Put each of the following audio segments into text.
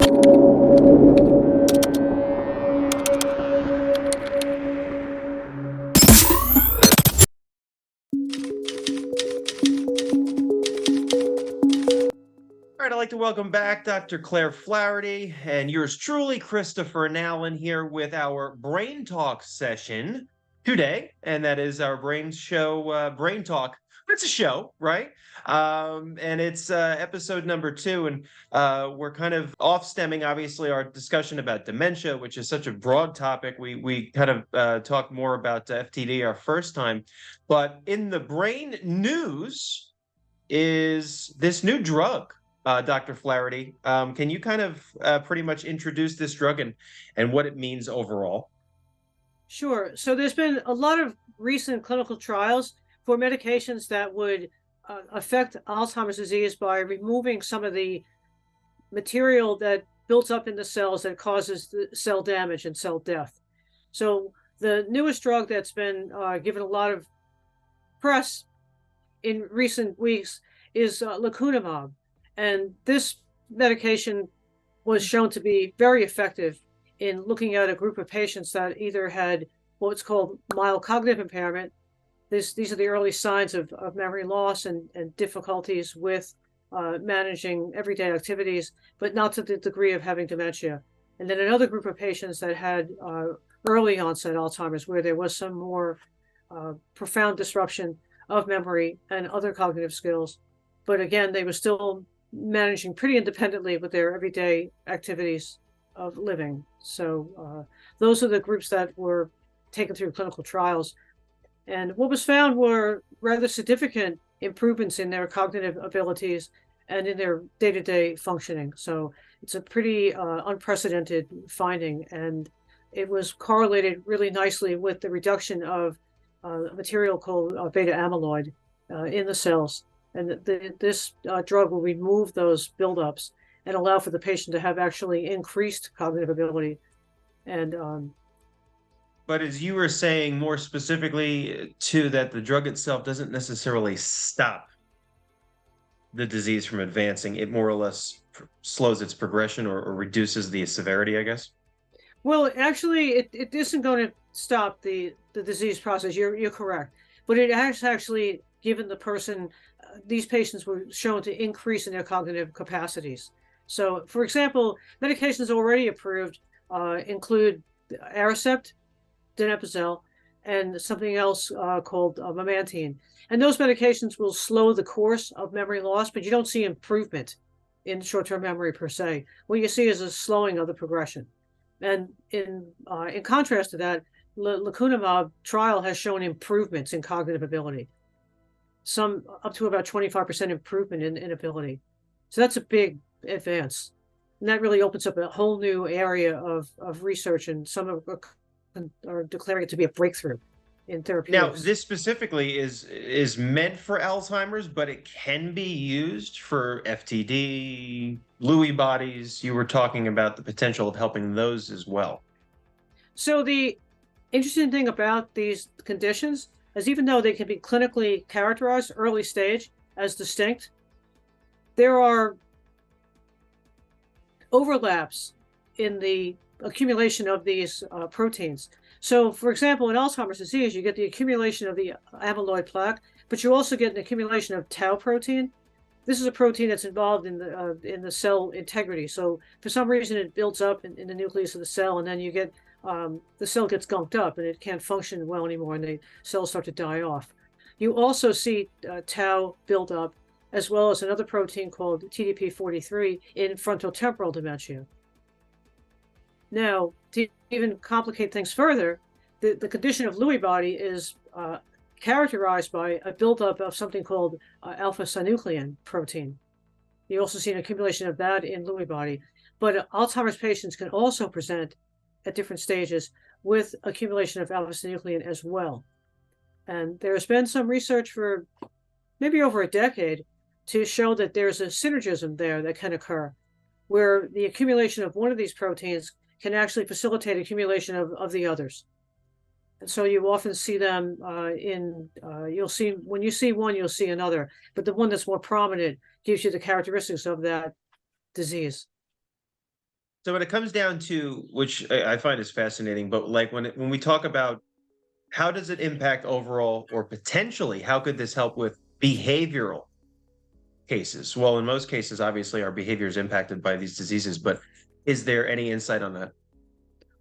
All right, I'd like to welcome back Dr. Claire Flaherty and yours truly, Christopher Nowlin, here with our Brain Talk session today. And that is our Brain Show, Brain Talk. It's a show, right? And it's episode number 2. And we're kind of off stemming, obviously, our discussion about dementia, which is such a broad topic. We kind of talked more about FTD our first time. But in the brain news is this new drug. Dr. Flaherty. Can you kind of pretty much introduce this drug and what it means overall? Sure. So there's been a lot of recent clinical trials for medications that would affect Alzheimer's disease by removing some of the material that builds up in the cells that causes the cell damage and cell death. So the newest drug that's been given a lot of press in recent weeks is Lacenamab. And this medication was shown to be very effective in looking at a group of patients that either had what's called mild cognitive impairment. These are the early signs of memory loss and difficulties with managing everyday activities, but not to the degree of having dementia. And then another group of patients that had early onset Alzheimer's, where there was some more profound disruption of memory and other cognitive skills. But again, they were still managing pretty independently with their everyday activities of living. So those are the groups that were taken through clinical trials. And what was found were rather significant improvements in their cognitive abilities and in their day-to-day functioning. So it's a pretty unprecedented finding. And it was correlated really nicely with the reduction of a material called beta amyloid in the cells. And this drug will remove those buildups and allow for the patient to have actually increased cognitive ability. And But as you were saying more specifically, too, that the drug itself doesn't necessarily stop the disease from advancing. It more or less slows its progression or reduces the severity, I guess. well, actually, it isn't going to stop the disease process. You're correct, but it has actually given the person, these patients were shown to increase in their cognitive capacities. So, for example, medications already approved include Aricept, donepezil, and something else called memantine. And those medications will slow the course of memory loss, but you don't see improvement in short-term memory per se. What you see is a slowing of the progression. And in contrast to that, Lacenamab trial has shown improvements in cognitive ability, some up to about 25% improvement in ability. So that's a big advance. And that really opens up a whole new area of research, and some are declaring it to be a breakthrough in Now, therapeutics. this specifically is meant for Alzheimer's, but it can be used for FTD, Lewy bodies. You were talking about the potential of helping those as well. So the interesting thing about these conditions is even though they can be clinically characterized early stage as distinct, there are overlaps in the accumulation of these proteins. So, for example, in Alzheimer's disease, you get the accumulation of the amyloid plaque, but you also get an accumulation of tau protein. This is a protein that's involved in the cell integrity. So, for some reason, it builds up in the nucleus of the cell, and then you get the cell gets gunked up, and it can't function well anymore, and the cells start to die off. You also see tau build up, as well as another protein called TDP-43 in frontotemporal dementia. Now, to even complicate things further, the condition of Lewy body is characterized by a buildup of something called alpha-synuclein protein. You also see an accumulation of that in Lewy body. But Alzheimer's patients can also present at different stages with accumulation of alpha-synuclein as well. And there's been some research for maybe over a decade to show that there's a synergism there that can occur, where the accumulation of one of these proteins can actually facilitate accumulation of the others. And so you often see them you'll see, when you see one, you'll see another, but the one that's more prominent gives you the characteristics of that disease. So when it comes down to, which I find is fascinating, but like when we talk about how does it impact overall, or potentially how could this help with behavioral cases? Well, in most cases, obviously our behavior is impacted by these diseases, but is there any insight on that?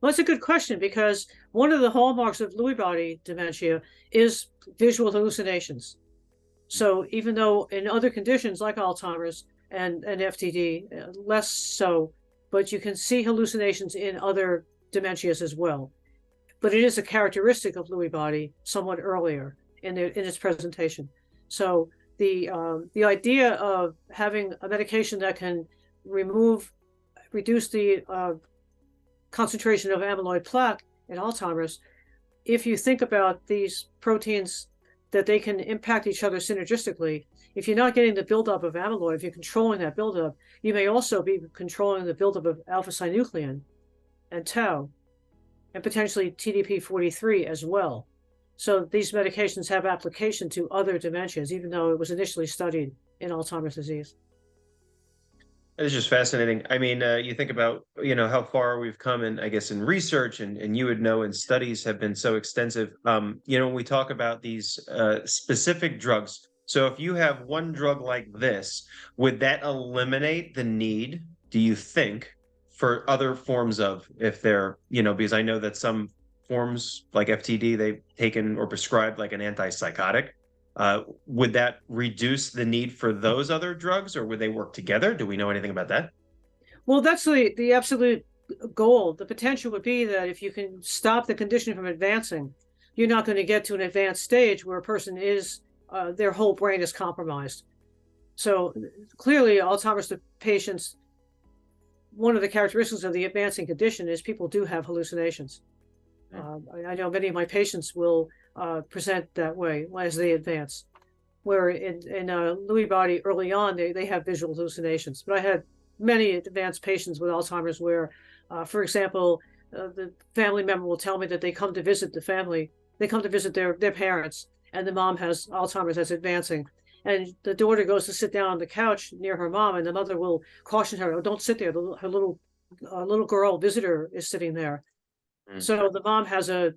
Well, that's a good question because one of the hallmarks of Lewy body dementia is visual hallucinations. So even though in other conditions like Alzheimer's and FTD, less so, but you can see hallucinations in other dementias as well. But it is a characteristic of Lewy body somewhat earlier in its presentation. So the idea of having a medication that can reduce the concentration of amyloid plaque in Alzheimer's, if you think about these proteins that they can impact each other synergistically, if you're not getting the buildup of amyloid, if you're controlling that buildup, you may also be controlling the buildup of alpha-synuclein and tau, and potentially TDP-43 as well. So these medications have application to other dementias, even though it was initially studied in Alzheimer's disease. It's just fascinating. I mean, you think about, how far we've come in, I guess, in research, and you would know, and studies have been so extensive. When we talk about these specific drugs, so if you have one drug like this, would that eliminate the need, do you think, for other forms of, if they're, because I know that some forms like FTD, they've taken or prescribed like an antipsychotic. Would that reduce the need for those other drugs, or would they work together? Do we know anything about that? Well, that's the absolute goal. The potential would be that if you can stop the condition from advancing, you're not going to get to an advanced stage where a person is, their whole brain is compromised. So clearly, Alzheimer's patients, one of the characteristics of the advancing condition is people do have hallucinations. I know many of my patients will present that way as they advance. Where in Lewy body early on, they have visual hallucinations. But I had many advanced patients with Alzheimer's where, for example, the family member will tell me that they come to visit the family, they come to visit their parents, and the mom has Alzheimer's that's advancing. And the daughter goes to sit down on the couch near her mom, and the mother will caution her, "Oh, don't sit there. Her little girl visitor is sitting there." Mm. So the mom has a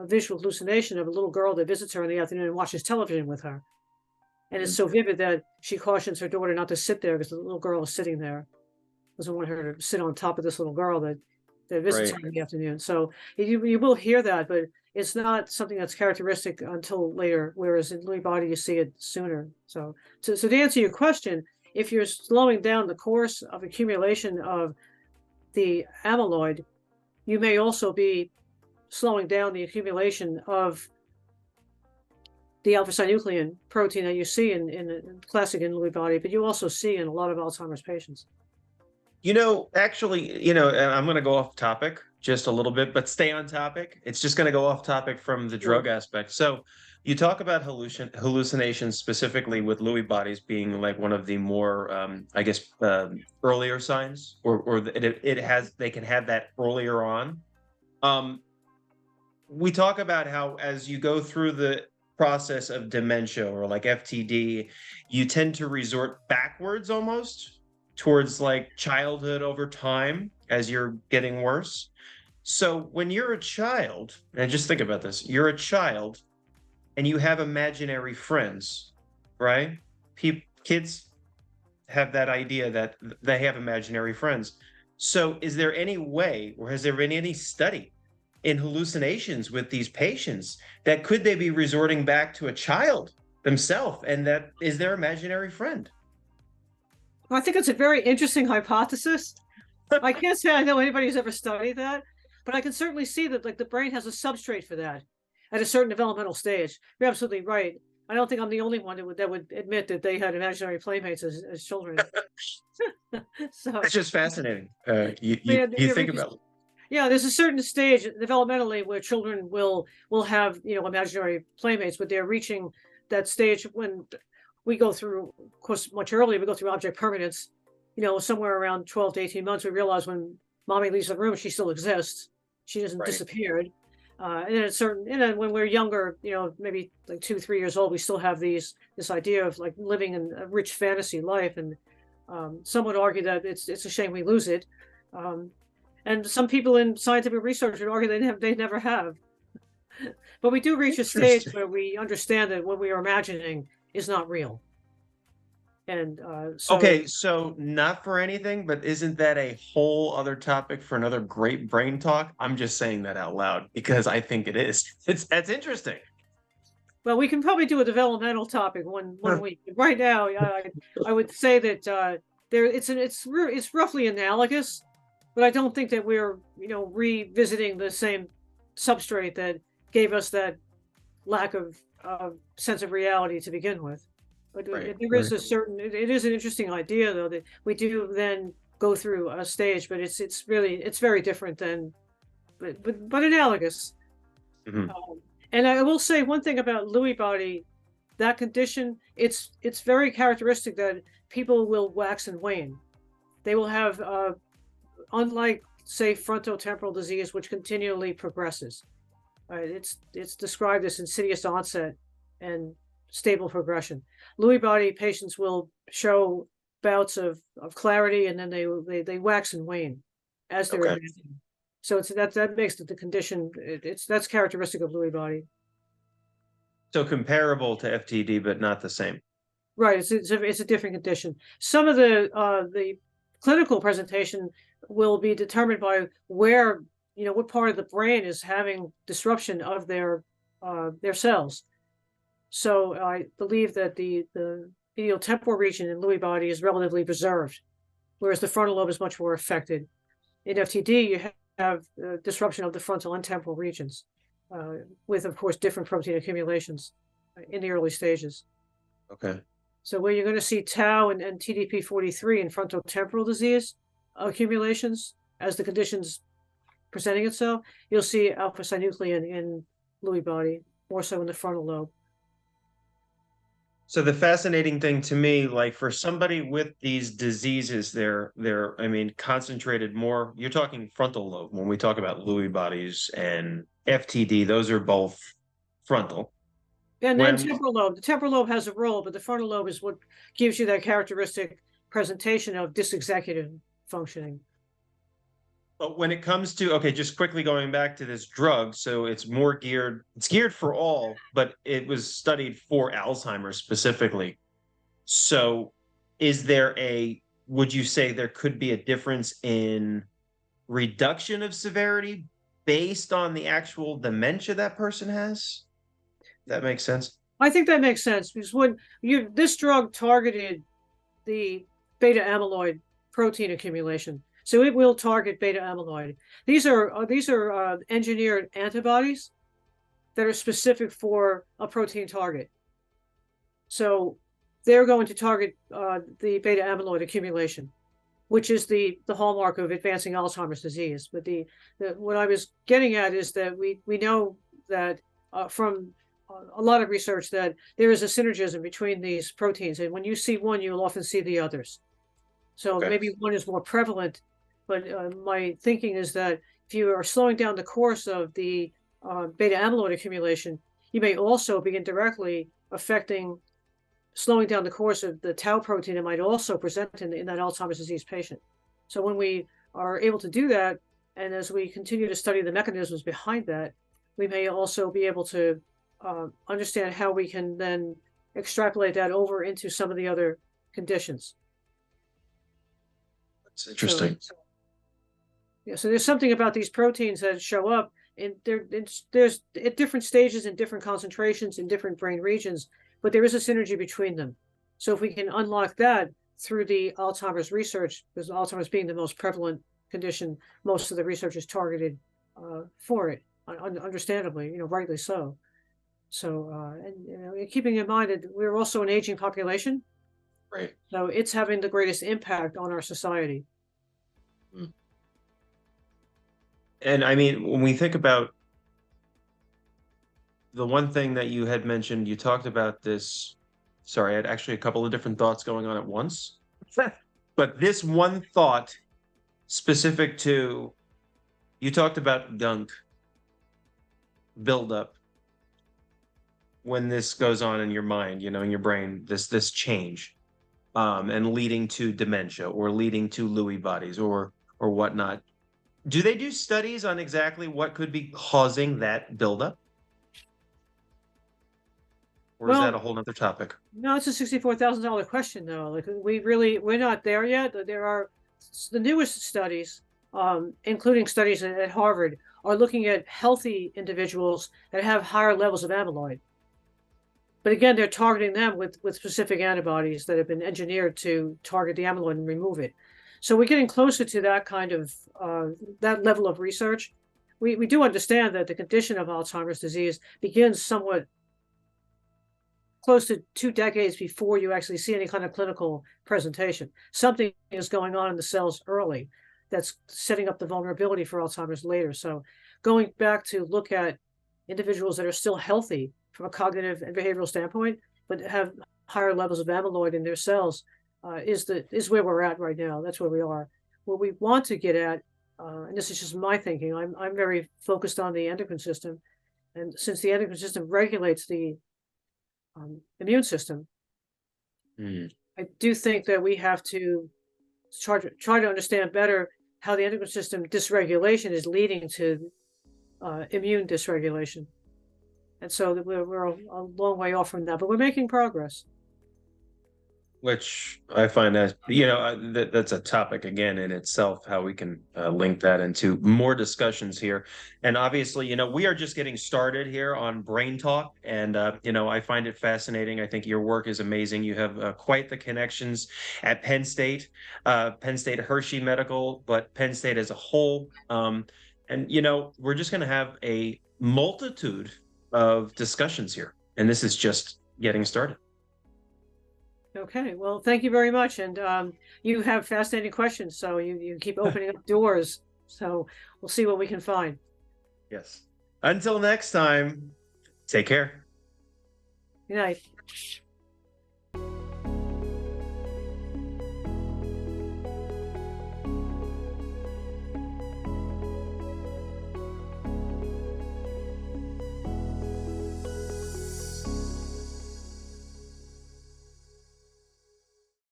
visual hallucination of a little girl that visits her in the afternoon and watches television with her. And it's so vivid that she cautions her daughter not to sit there because the little girl is sitting there. Doesn't want her to sit on top of this little girl that visits Right. her in the afternoon. So you will hear that, but it's not something that's characteristic until later, whereas in Lewy body, you see it sooner. So to answer your question, if you're slowing down the course of accumulation of the amyloid, you may also be slowing down the accumulation of the alpha-synuclein protein that you see in classic in Lewy body, but you also see in a lot of Alzheimer's patients. Actually, and I'm going to go off topic just a little bit, but stay on topic. It's just going to go off topic from the drug aspect. So you talk about hallucinations specifically with Lewy bodies being like one of the more, I guess, earlier signs, or they can have that earlier on. Um, we talk about how as you go through the process of dementia or like FTD, you tend to resort backwards almost towards like childhood over time as you're getting worse. So when you're a child, and just think about this, you're a child and you have imaginary friends, right? Kids have that idea that they have imaginary friends. So is there any way, or has there been any study in hallucinations with these patients, that could they be resorting back to a child themselves, and that is their imaginary friend? Well, I think it's a very interesting hypothesis. I can't say I know anybody who's ever studied that, but I can certainly see that like the brain has a substrate for that at a certain developmental stage. You're absolutely right. I don't think I'm the only one that would admit that they had imaginary playmates as children. So It's just fascinating. yeah, You think about it. yeah, there's a certain stage developmentally where children will have imaginary playmates, but they're reaching that stage when we go through, of course, much earlier. We go through object permanence. Somewhere around 12 to 18 months, we realize when mommy leaves the room, she still exists. She hasn't Right. disappeared. And then when we're younger, maybe like 2, 3 years old, we still have this idea of like living in a rich fantasy life. And some would argue that it's a shame we lose it. And some people in scientific research would argue they never have. But we do reach a stage Interesting. where we understand that what we are imagining is not real. And so Okay, so not for anything, but isn't that a whole other topic for another great brain talk? I'm just saying that out loud because I think it is. That's interesting. well, we can probably do a developmental topic one Huh. week. Right now, I would say that there it's roughly analogous, but I don't think that we're revisiting the same substrate that gave us that lack of sense of reality to begin with. But Right, there is right. a certain it is an interesting idea though that we do then go through a stage, but it's very different than but analogous. Mhm. And I will say one thing about Lewy body, that condition, it's very characteristic that people will wax and wane. They will have, unlike say frontotemporal disease, which continually progresses. It's described as insidious onset and stable progression. Lewy body patients will show bouts of clarity, and then they wax and wane as they're Okay. advancing. So that makes the condition. That's characteristic of Lewy body. So comparable to FTD, but not the same. Right, it's a different condition. Some of the clinical presentation will be determined by where, what part of the brain is having disruption of their cells. So I believe that the temporal region in Lewy body is relatively preserved, whereas the frontal lobe is much more affected. In FTD, you have disruption of the frontal and temporal regions, with of course different protein accumulations in the early stages. Okay. So where you're going to see tau and TDP43 in frontotemporal disease accumulations as the condition's presenting itself, you'll see alpha synuclein in Lewy body, more so in the frontal lobe. So the fascinating thing to me, like for somebody with these diseases, I mean, concentrated more. You're talking frontal lobe when we talk about Lewy bodies and FTD. Those are both frontal. And then When temporal lobe. The temporal lobe has a role, but the frontal lobe is what gives you that characteristic presentation of dysexecutive functioning. But when it comes to, okay, just quickly going back to this drug, so it's geared for all, but it was studied for Alzheimer's specifically. So would you say there could be a difference in reduction of severity based on the actual dementia that person has? That makes sense. I think that makes sense because when this drug targeted the beta amyloid protein accumulation. So it will target beta amyloid. These are engineered antibodies that are specific for a protein target. So they're going to target the beta amyloid accumulation, which is the hallmark of advancing Alzheimer's disease. But what I was getting at is that we know that from a lot of research that there is a synergism between these proteins, and when you see one, you'll often see the others. So Okay. maybe one is more prevalent, but my thinking is that if you are slowing down the course of the beta amyloid accumulation, you may also be indirectly affecting slowing down the course of the tau protein that might also present in that Alzheimer's disease patient. So when we are able to do that, and as we continue to study the mechanisms behind that, we may also be able to understand how we can then extrapolate that over into some of the other conditions. That's So, interesting. yeah, so there's something about these proteins that show up, and there's at different stages and different concentrations in different brain regions, but there is a synergy between them. So if we can unlock that through the Alzheimer's research, because Alzheimer's being the most prevalent condition, most of the research is targeted for it, understandably, rightly so. So, and keeping in mind that we're also an aging population, Right. so it's having the greatest impact on our society. Mm. And I mean, when we think about the one thing that you had mentioned, you talked about this. Sorry, I had actually a couple of different thoughts going on at once. But this one thought specific to, you talked about gunk buildup when this goes on in your mind, in your brain, this change, and leading to dementia or leading to Lewy bodies or or whatnot. Do they do studies on exactly what could be causing that buildup? Or is that a Well, whole nother topic? no, it's a $64,000 question though. Like we're not there yet. There are the newest studies, including studies at Harvard, are looking at healthy individuals that have higher levels of amyloid. But again, they're targeting them with specific antibodies that have been engineered to target the amyloid and remove it. So we're getting closer to that kind of that level of research. We do understand that the condition of Alzheimer's disease begins somewhat close to 2 decades before you actually see any kind of clinical presentation. Something is going on in the cells early that's setting up the vulnerability for Alzheimer's later. So going back to look at individuals that are still healthy from a cognitive and behavioral standpoint, but have higher levels of amyloid in their cells is where we're at right now. That's where we are. What we want to get at, and this is just my thinking, I'm very focused on the endocrine system. And since the endocrine system regulates the immune system, I do think that we have to try to understand better how the endocrine system dysregulation is leading to immune dysregulation. And so we're a long way off from that, but we're making progress. Which I find that, that's a topic again in itself, how we can link that into more discussions here. And obviously, we are just getting started here on Brain Talk. And, I find it fascinating. I think your work is amazing. You have quite the connections at Penn State Hershey Medical, but Penn State as a whole. And, we're just going to have a multitude of discussions here. And this is just getting started. Okay, well, thank you very much. And you have fascinating questions, so you keep opening up doors. So we'll see what we can find. Yes. Until next time, take care. Good night.